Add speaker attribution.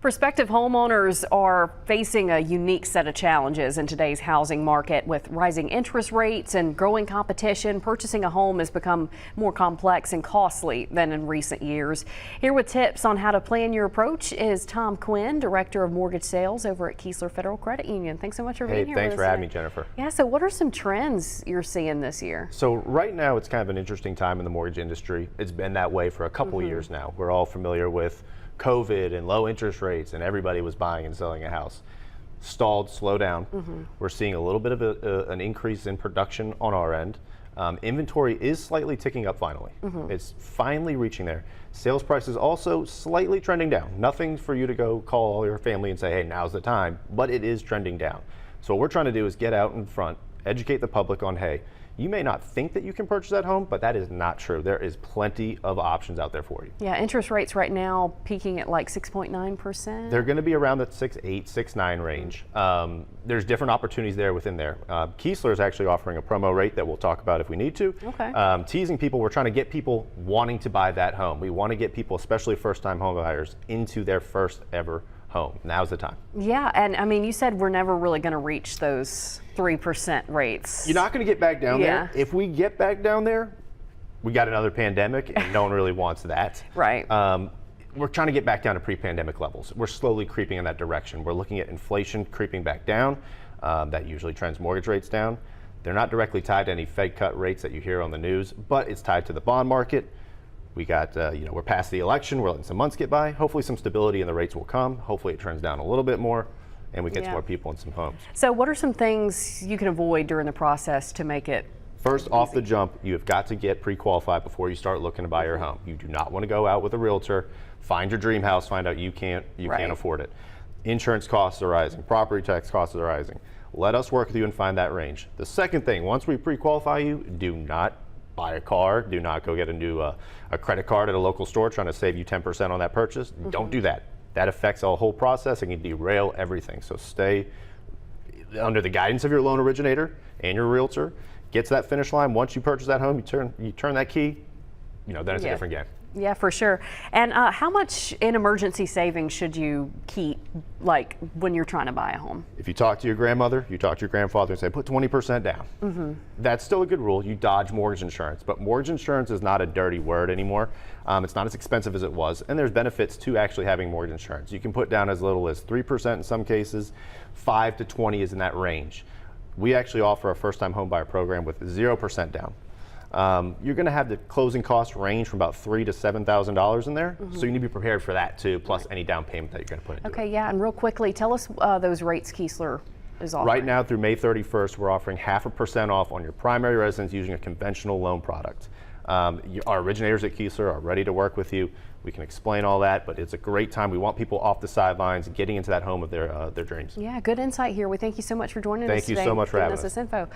Speaker 1: Prospective homeowners are facing a unique set of challenges in today's housing market. With rising interest rates and growing competition, purchasing a home has become more complex and costly than in recent years. Here with tips on how to plan your approach is Tom Quinn, Director of Mortgage Sales over at Keesler Federal Credit Union. Thanks so much for being here.
Speaker 2: Thanks for having me, Jennifer.
Speaker 1: Yeah, so what are some trends you're seeing this year?
Speaker 2: So right now it's kind of an interesting time in the mortgage industry. It's been that way for a couple years now. We're all familiar with COVID and low interest rates, and everybody was buying and selling a house. Stalled, slow down. We're seeing a little bit of an increase in production on our end. Inventory is slightly ticking up finally. It's finally reaching there. Sales prices also slightly trending down. Nothing for you to go call all your family and say, hey, now's the time, but it is trending down. So what we're trying to do is get out in front, educate the public on, hey, you may not think that you can purchase that home, but that is not true. There is plenty of options out there for you.
Speaker 1: Yeah, interest rates right now peaking at like 6.9%.
Speaker 2: They're going to be around that 6.8, 6.9 range. There's different opportunities there within there. Keesler is actually offering a promo rate that we'll talk about if we need to.
Speaker 1: Okay.
Speaker 2: Teasing people, we're trying to get people wanting to buy that home. We want to get people, especially first-time home buyers, into their first ever home. Now's the time.
Speaker 1: Yeah, and I mean, you said we're never really going to reach those 3% rates.
Speaker 2: You're not going to get back down there. If we get back down there, we got another pandemic, and no one really wants that.
Speaker 1: Right.
Speaker 2: We're trying to get back down to pre-pandemic levels. We're slowly creeping in that direction. We're looking at inflation creeping back down. That usually trends mortgage rates down. They're not directly tied to any Fed cut rates that you hear on the news, but it's tied to the bond market. We got, we're past the election. We're letting some months get by. Hopefully some stability in the rates will come. Hopefully it trends down a little bit more, and we get some more people in some homes.
Speaker 1: So what are some things you can avoid during the process to make it
Speaker 2: First, off the jump, you have got to get pre-qualified before you start looking to buy your home. You do not want to go out with a realtor, find your dream house, find out you can't afford it. Insurance costs are rising. Property tax costs are rising. Let us work with you and find that range. The second thing, once we pre-qualify you, do not buy a car. Do not go get a new a credit card at a local store trying to save you 10% on that purchase. Don't do that. That affects the whole process and can derail everything. So stay under the guidance of your loan originator and your realtor. Get to that finish line. Once you purchase that home, you turn that key, then it's a different game.
Speaker 1: Yeah, for sure. And how much in emergency savings should you keep, like when you're trying to buy a home?
Speaker 2: If you talk to your grandmother, you talk to your grandfather and say, put 20% down. That's still a good rule. You dodge mortgage insurance, but mortgage insurance is not a dirty word anymore. It's not as expensive as it was, and there's benefits to actually having mortgage insurance. You can put down as little as 3% in some cases, 5 to 20 is in that range. We actually offer a first-time home buyer program with 0% down. You're going to have the closing costs range from about $3,000 to $7,000 in there, so you need to be prepared for that too, plus any down payment that you're going to put into it.
Speaker 1: Okay, yeah, and real quickly, tell us those rates Keesler is offering.
Speaker 2: Right now through May 31st, we're offering 0.5% off on your primary residence using a conventional loan product. Our originators at Keesler are ready to work with you. We can explain all that, but it's a great time. We want people off the sidelines and getting into that home of their dreams.
Speaker 1: Yeah, good insight here. We thank you so much for joining us today.
Speaker 2: Thank you so much for having us.
Speaker 1: This info.